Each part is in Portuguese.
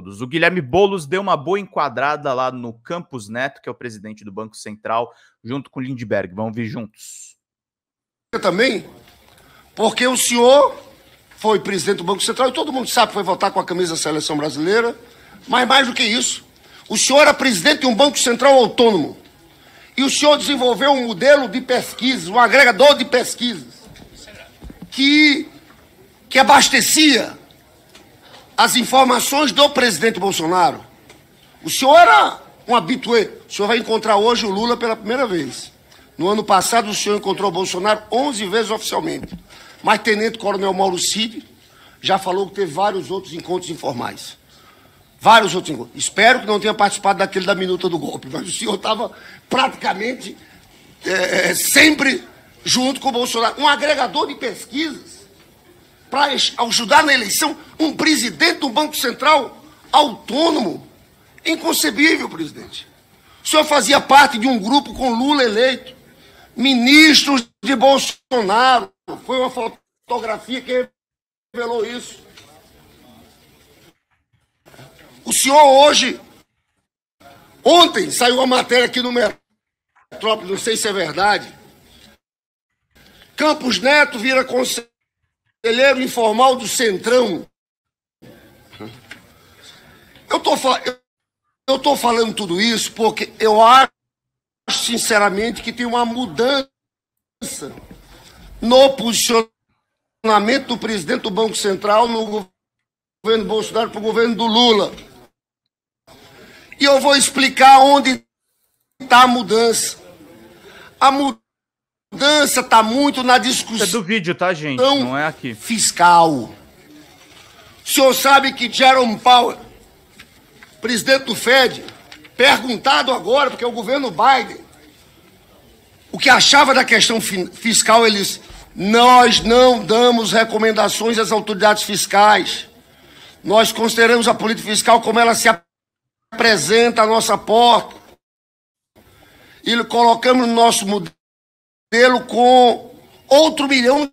todos. O Guilherme Boulos deu uma boa enquadrada lá no Campos Neto, que é o presidente do Banco Central, junto com o Lindbergh. Vamos ver juntos. Também, porque o senhor foi presidente do Banco Central e todo mundo sabe que foi votar com a camisa da seleção brasileira, mas mais do que isso, o senhor era presidente de um Banco Central autônomo e o senhor desenvolveu um modelo de pesquisa, um agregador de pesquisas que abastecia as informações do presidente Bolsonaro. O senhor era um habitué. O senhor vai encontrar hoje o Lula pela primeira vez. No ano passado, o senhor encontrou o Bolsonaro 11 vezes oficialmente. Mas Tenente Coronel Mauro Cid já falou que teve vários outros encontros informais. Vários outros encontros. Espero que não tenha participado daquele da minuta do golpe, mas o senhor estava praticamente sempre junto com o Bolsonaro. Um agregador de pesquisas para ajudar na eleição um presidente do Banco Central autônomo. Inconcebível, presidente. O senhor fazia parte de um grupo com Lula eleito, ministros de Bolsonaro. Foi uma fotografia que revelou isso. O senhor hoje, ontem saiu uma matéria aqui no Metrópole, não sei se é verdade. Campos Neto vira conselheiro informal do Centrão. Eu tô falando tudo isso porque eu acho, sinceramente, que tem uma mudança no posicionamento do presidente do Banco Central no governo Bolsonaro para o governo do Lula. E eu vou explicar onde está a mudança. A mudança está muito na discussão. É do vídeo, tá, gente? Não é aqui. Fiscal. O senhor sabe que Jerome Powell, presidente do Fed, perguntado agora, porque é o governo Biden, o que achava da questão fiscal, eles: nós não damos recomendações às autoridades fiscais. Nós consideramos a política fiscal como ela se apresenta à nossa porta. E colocamos no nosso modelo com outro milhão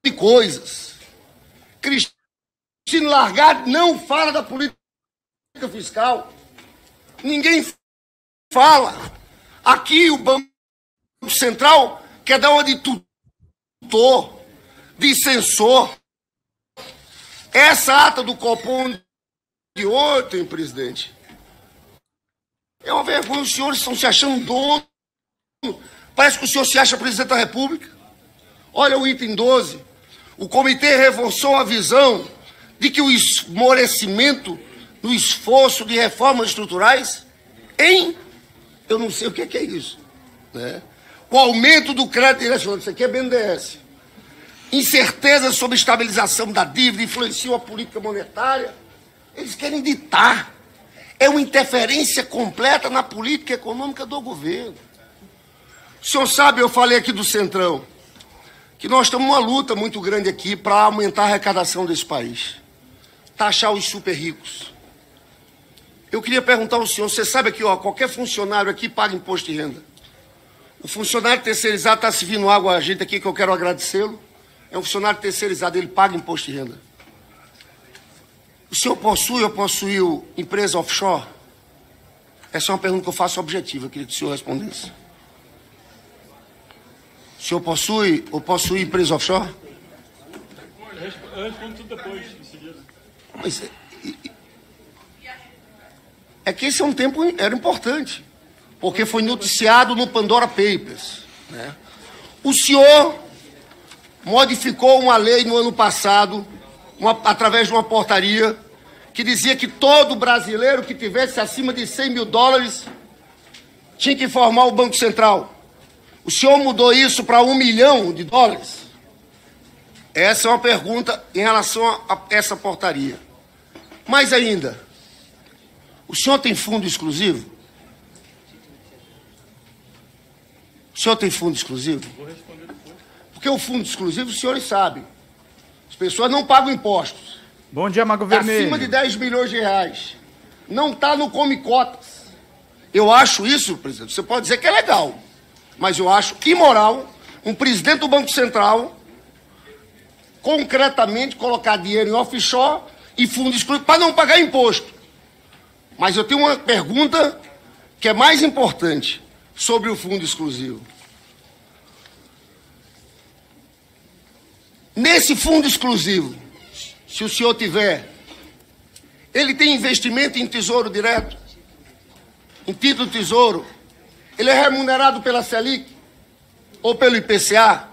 de coisas. Christine Lagarde não fala da política fiscal. Ninguém fala. Aqui o Banco Central quer dar uma de tutor, de censor. Essa ata do Copom de ontem, presidente, é uma vergonha. Os senhores estão se achando dono. Parece que o senhor se acha presidente da República. Olha o item 12. O comitê reforçou a visão de que o esmorecimento no esforço de reformas estruturais eu não sei o que é isso, né? O aumento do crédito direcionado, isso aqui é BNDES. Incerteza sobre estabilização da dívida influenciam a política monetária. Eles querem ditar. É uma interferência completa na política econômica do governo. O senhor sabe, eu falei aqui do Centrão, que nós estamos numa luta muito grande aqui para aumentar a arrecadação desse país. Taxar os super ricos. Eu queria perguntar ao senhor, você sabe que qualquer funcionário aqui paga imposto de renda. O funcionário terceirizado está servindo água a gente aqui, que eu quero agradecê-lo. É um funcionário terceirizado, ele paga imposto de renda. O senhor possui ou possuiu empresa offshore? Essa é uma pergunta que eu faço objetiva, eu queria que o senhor respondesse. O senhor possui ou possui empresa offshore? Eu respondo tudo depois, em seguida. Mas é que esse é um tempo, era importante, porque foi noticiado no Pandora Papers, né? O senhor modificou uma lei no ano passado, através de uma portaria, que dizia que todo brasileiro que tivesse acima de 100 mil dólares tinha que informar o Banco Central. O senhor mudou isso para 1 milhão de dólares? Essa é uma pergunta em relação a essa portaria. Mais ainda, o senhor tem fundo exclusivo? O senhor tem fundo exclusivo? Vou responder depois. Porque o fundo exclusivo, os senhores sabem, as pessoas não pagam impostos. Bom dia, Mago Vermelho. Acima de 10 milhões de reais. Não está no Come Cotas. Eu acho isso, presidente, você pode dizer que é legal, mas eu acho imoral um presidente do Banco Central concretamente colocar dinheiro em offshore e fundo exclusivo para não pagar imposto. Mas eu tenho uma pergunta que é mais importante sobre o fundo exclusivo. Nesse fundo exclusivo, se o senhor tiver, ele tem investimento em tesouro direto, em título tesouro, ele é remunerado pela Selic ou pelo IPCA?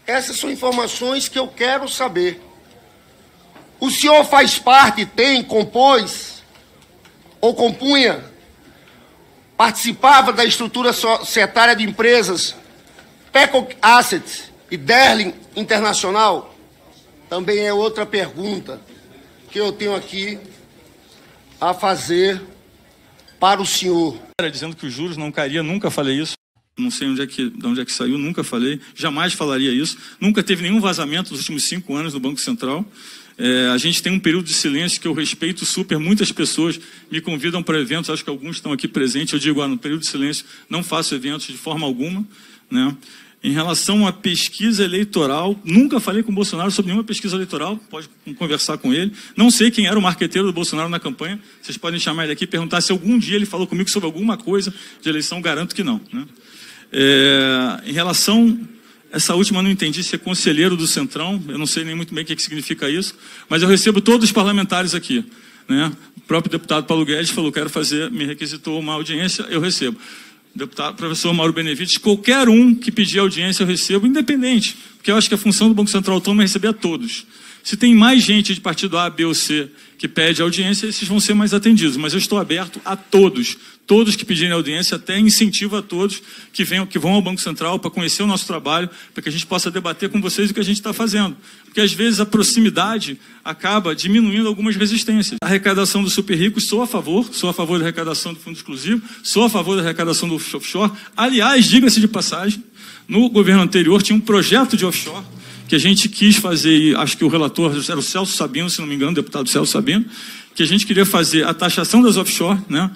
Essas são informações que eu quero saber. O senhor faz parte, compôs ou compunha, participava da estrutura societária de empresas Peacock Assets e Derling Internacional? Também é outra pergunta que eu tenho aqui a fazer para o senhor. Dizendo que os juros não cairia, nunca falei isso. Não sei de onde é que saiu, nunca falei. Jamais falaria isso. Nunca teve nenhum vazamento nos últimos 5 anos no Banco Central. A gente tem um período de silêncio que eu respeito super. Muitas pessoas me convidam para eventos, acho que alguns estão aqui presentes. Eu digo, no período de silêncio não faço eventos de forma alguma, né? Em relação à pesquisa eleitoral, nunca falei com o Bolsonaro sobre nenhuma pesquisa eleitoral, pode conversar com ele. Não sei quem era o marqueteiro do Bolsonaro na campanha, vocês podem chamar ele aqui e perguntar se algum dia ele falou comigo sobre alguma coisa de eleição, garanto que não, né? Em relação, essa última eu não entendi, se é conselheiro do Centrão, eu não sei nem muito bem o que significa isso, mas eu recebo todos os parlamentares aqui, né? O próprio deputado Paulo Guedes falou, me requisitou uma audiência, eu recebo. Deputado, professor Mauro Benevides, qualquer um que pedir audiência eu recebo, independente, porque eu acho que a função do Banco Central Autônomo é receber a todos. Se tem mais gente de partido A, B ou C que pede audiência, esses vão ser mais atendidos, mas eu estou aberto a todos que pedirem audiência, até incentivo a todos que vão ao Banco Central para conhecer o nosso trabalho, para que a gente possa debater com vocês o que a gente está fazendo. Porque às vezes a proximidade acaba diminuindo algumas resistências. A arrecadação dos super ricos, sou a favor da arrecadação do fundo exclusivo, sou a favor da arrecadação do offshore. Aliás, diga-se de passagem, no governo anterior tinha um projeto de offshore que a gente quis fazer, e acho que o relator era o Celso Sabino, se não me engano, o deputado Celso Sabino, que a gente queria fazer a taxação das offshore, né?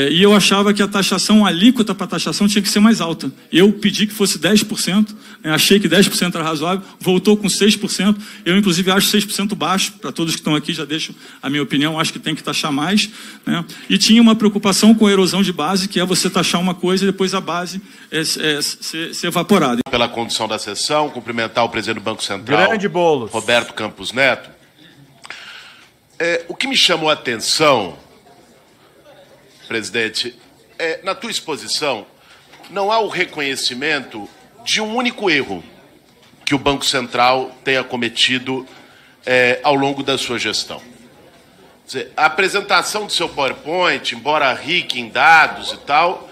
E eu achava que a taxação, a alíquota para taxação tinha que ser mais alta. Eu pedi que fosse 10%, achei que 10% era razoável, voltou com 6%. Eu, inclusive, acho 6% baixo, para todos que estão aqui, já deixo a minha opinião, acho que tem que taxar mais, né? E tinha uma preocupação com a erosão de base, que é você taxar uma coisa e depois a base ser evaporada. Pela condução da sessão, cumprimentar o presidente do Banco Central, Grande Boulos, Roberto Campos Neto. O que me chamou a atenção, presidente, na tua exposição, não há o reconhecimento de um único erro que o Banco Central tenha cometido ao longo da sua gestão. Quer dizer, a apresentação do seu PowerPoint, embora rica em dados e tal,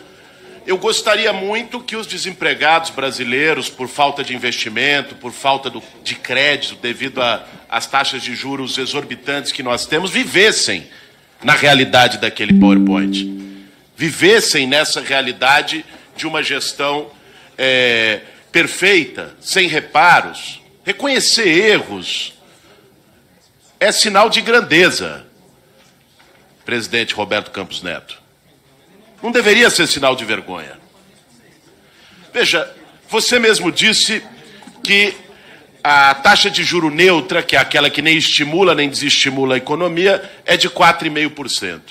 eu gostaria muito que os desempregados brasileiros, por falta de investimento, por falta de crédito, devido às taxas de juros exorbitantes que nós temos, vivessem na realidade daquele PowerPoint. Vivessem nessa realidade de uma gestão perfeita, sem reparos. Reconhecer erros é sinal de grandeza, presidente Roberto Campos Neto. Não deveria ser sinal de vergonha. Veja, você mesmo disse que a taxa de juro neutra, que é aquela que nem estimula nem desestimula a economia, é de 4,5%.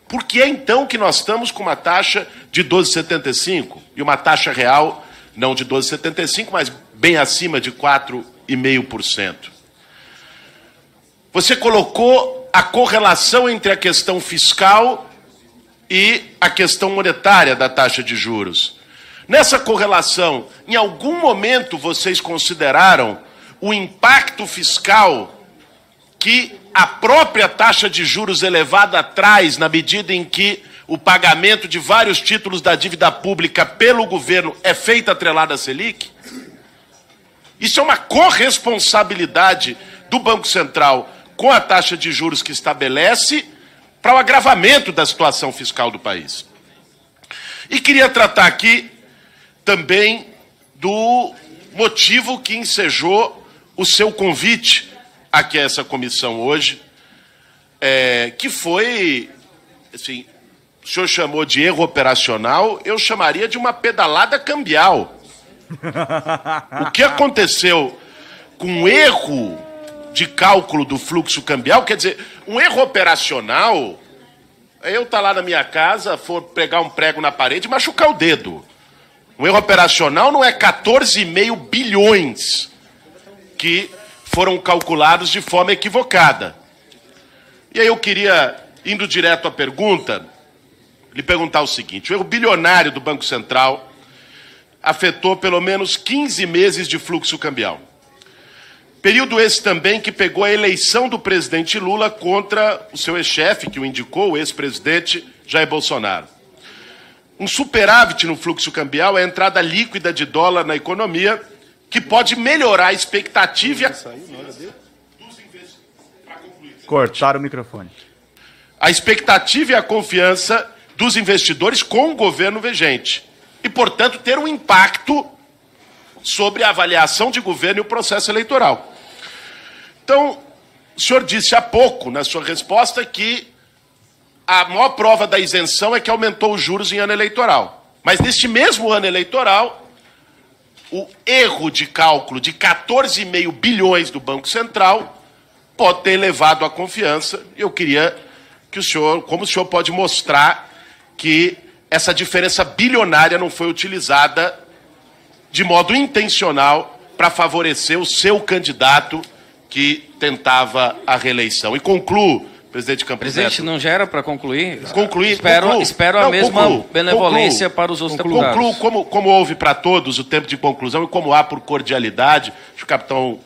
Por que então que nós estamos com uma taxa de 12,75% e uma taxa real, não de 12,75%, mas bem acima de 4,5%? Você colocou a correlação entre a questão fiscal e a questão monetária da taxa de juros. Nessa correlação, em algum momento vocês consideraram o impacto fiscal que a própria taxa de juros elevada traz, na medida em que o pagamento de vários títulos da dívida pública pelo governo é feito atrelado à Selic? Isso é uma corresponsabilidade do Banco Central com a taxa de juros que estabelece para o agravamento da situação fiscal do país. E queria tratar aqui também do motivo que ensejou o seu convite aqui a essa comissão hoje, que foi, assim, o senhor chamou de erro operacional, eu chamaria de uma pedalada cambial. O que aconteceu com o erro de cálculo do fluxo cambial, quer dizer, um erro operacional, eu estar lá na minha casa, for pregar um prego na parede e machucar o dedo. Um erro operacional não é 14,5 bilhões que foram calculados de forma equivocada. E aí eu queria, indo direto à pergunta, lhe perguntar o seguinte: o erro bilionário do Banco Central afetou pelo menos 15 meses de fluxo cambial. Período esse também que pegou a eleição do presidente Lula contra o seu ex-chefe, que o indicou, o ex-presidente Jair Bolsonaro. Um superávit no fluxo cambial é a entrada líquida de dólar na economia, que pode melhorar a expectativa e a... Cortaram o microfone. A expectativa e a confiança dos investidores com o governo vigente. E, portanto, ter um impacto sobre a avaliação de governo e o processo eleitoral. Então, o senhor disse há pouco, na sua resposta, que a maior prova da isenção é que aumentou os juros em ano eleitoral. Mas, neste mesmo ano eleitoral, o erro de cálculo de 14,5 bilhões do Banco Central pode ter elevado a confiança. Eu queria que o senhor, como o senhor pode mostrar que essa diferença bilionária não foi utilizada de modo intencional para favorecer o seu candidato que tentava a reeleição. E concluo, presidente Campos Neto. Presidente, não já era para concluir? Espero a mesma benevolência para os outros deputados. Concluo, como houve para todos o tempo de conclusão e como há por cordialidade, acho que o capitão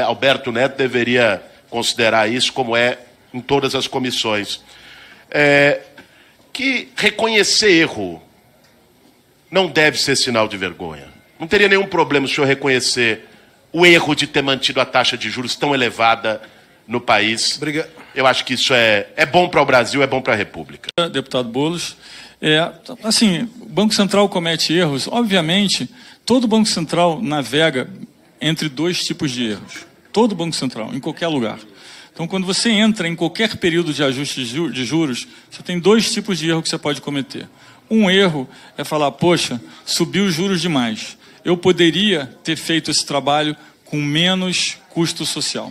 Alberto Neto deveria considerar isso como é em todas as comissões. Que reconhecer erro não deve ser sinal de vergonha. Não teria nenhum problema o senhor reconhecer o erro de ter mantido a taxa de juros tão elevada no país. Obrigado. Eu acho que isso é bom para o Brasil, é bom para a República. Deputado Boulos, assim, o Banco Central comete erros. Obviamente, todo Banco Central navega entre dois tipos de erros. Todo Banco Central, em qualquer lugar. Então, quando você entra em qualquer período de ajuste de juros, você tem dois tipos de erro que você pode cometer. Um erro é falar, poxa, subiu os juros demais. Eu poderia ter feito esse trabalho com menos custo social.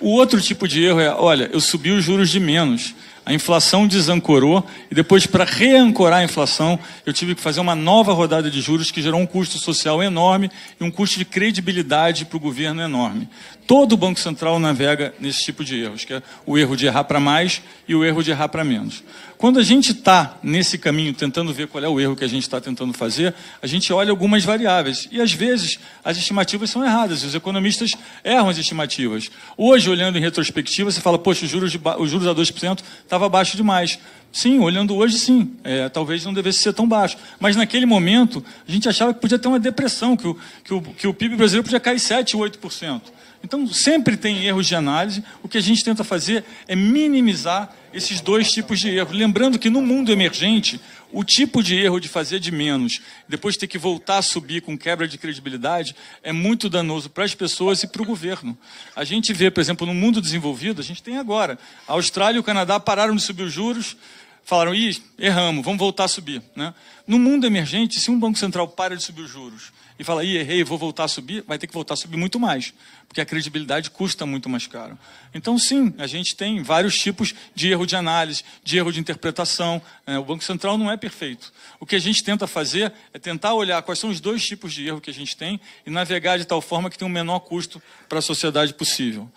O outro tipo de erro é, olha, eu subi os juros de menos. A inflação desancorou e depois, para reancorar a inflação, eu tive que fazer uma nova rodada de juros que gerou um custo social enorme e um custo de credibilidade para o governo enorme. Todo o Banco Central navega nesse tipo de erros, que é o erro de errar para mais e o erro de errar para menos. Quando a gente está nesse caminho, tentando ver qual é o erro que a gente está tentando fazer, a gente olha algumas variáveis. E, às vezes, as estimativas são erradas. Os economistas erram as estimativas. Hoje, olhando em retrospectiva, você fala, poxa, os juros a 2% estava abaixo demais. Sim, olhando hoje, sim. Talvez não devesse ser tão baixo. Mas, naquele momento, a gente achava que podia ter uma depressão, que o PIB brasileiro podia cair 7%, 8%. Então, sempre tem erros de análise. O que a gente tenta fazer é minimizar esses dois tipos de erro. Lembrando que no mundo emergente, o tipo de erro de fazer de menos, depois ter que voltar a subir com quebra de credibilidade, é muito danoso para as pessoas e para o governo. A gente vê, por exemplo, no mundo desenvolvido, a gente tem agora, a Austrália e o Canadá pararam de subir os juros, falaram, erramos, vamos voltar a subir, né? No mundo emergente, se um Banco Central para de subir os juros e fala, errei, vou voltar a subir, vai ter que voltar a subir muito mais, porque a credibilidade custa muito mais caro. Então, sim, a gente tem vários tipos de erro de análise, de erro de interpretação. O Banco Central não é perfeito. O que a gente tenta fazer é tentar olhar quais são os dois tipos de erro que a gente tem e navegar de tal forma que tem o menor custo para a sociedade possível.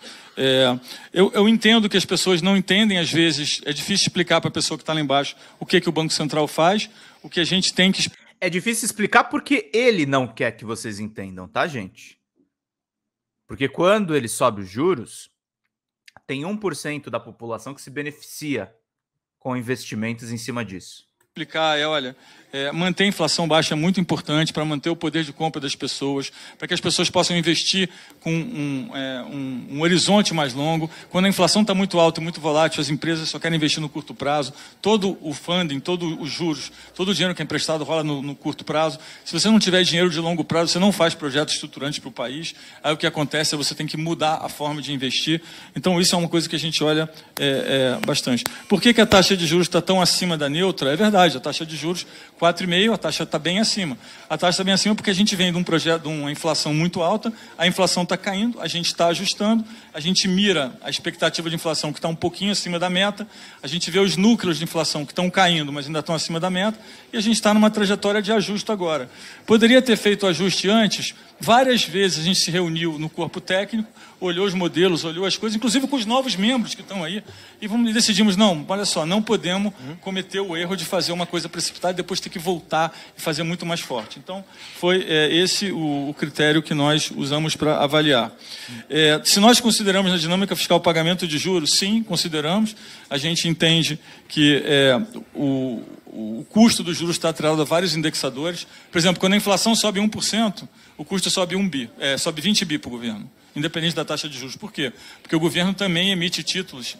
Eu entendo que as pessoas não entendem, às vezes, é difícil explicar para a pessoa que está lá embaixo o que o Banco Central faz, o que a gente tem que... É difícil explicar porque ele não quer que vocês entendam, tá, gente? Porque quando ele sobe os juros, tem 1% da população que se beneficia com investimentos em cima disso. Explicar olha, manter a inflação baixa é muito importante para manter o poder de compra das pessoas, para que as pessoas possam investir com um horizonte mais longo. Quando a inflação está muito alta e muito volátil, as empresas só querem investir no curto prazo. Todo o funding, todos os juros, todo o dinheiro que é emprestado rola no curto prazo. Se você não tiver dinheiro de longo prazo, você não faz projetos estruturantes para o país. Aí o que acontece é você tem que mudar a forma de investir. Então isso é uma coisa que a gente olha bastante. Por que a taxa de juros está tão acima da neutra? É verdade. verdade, a taxa de juros 4,5%, a taxa está bem acima. A taxa está bem acima porque a gente vem de um projeto, de uma inflação muito alta, a inflação está caindo, a gente está ajustando, a gente mira a expectativa de inflação que está um pouquinho acima da meta, a gente vê os núcleos de inflação que estão caindo, mas ainda estão acima da meta, e a gente está numa trajetória de ajuste agora. Poderia ter feito o ajuste antes? Várias vezes a gente se reuniu no corpo técnico, olhou os modelos, olhou as coisas, inclusive com os novos membros que estão aí, e decidimos, não, olha só, não podemos cometer o erro de fazer uma coisa precipitada e depois ter que voltar e fazer muito mais forte. Então, foi esse o critério que nós usamos para avaliar. Se nós consideramos na dinâmica fiscal o pagamento de juros, sim, consideramos. A gente entende que o custo dos juros está atrelado a vários indexadores. Por exemplo, quando a inflação sobe 1%, o custo sobe 20 bi para o governo, independente da taxa de juros. Por quê? Porque o governo também emite títulos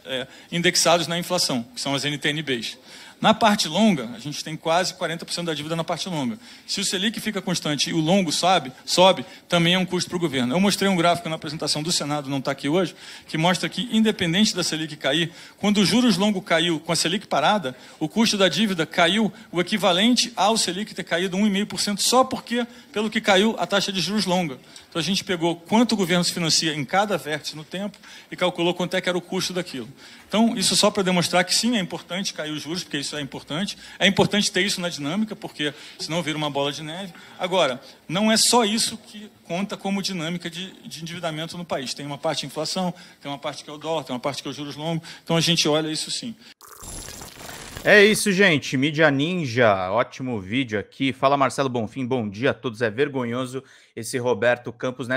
indexados na inflação, que são as NTN-Bs. Na parte longa, a gente tem quase 40% da dívida na parte longa. Se o Selic fica constante e o longo sobe, também é um custo para o governo. Eu mostrei um gráfico na apresentação do Senado, não está aqui hoje, que mostra que, independente da Selic cair, quando os juros longo caiu com a Selic parada, o custo da dívida caiu o equivalente ao Selic ter caído 1,5% só porque, pelo que caiu a taxa de juros longa. Então a gente pegou quanto o governo se financia em cada vértice no tempo e calculou quanto é que era o custo daquilo. Então, isso só para demonstrar que sim, é importante cair os juros, porque isso é importante. É importante ter isso na dinâmica, porque senão vira uma bola de neve. Agora, não é só isso que conta como dinâmica de endividamento no país. Tem uma parte de inflação, tem uma parte que é o dólar, tem uma parte que é os juros longos. Então a gente olha isso sim. É isso, gente. Mídia Ninja, ótimo vídeo aqui. Fala Marcelo Bonfim, bom dia a todos. É vergonhoso esse Roberto Campos, né?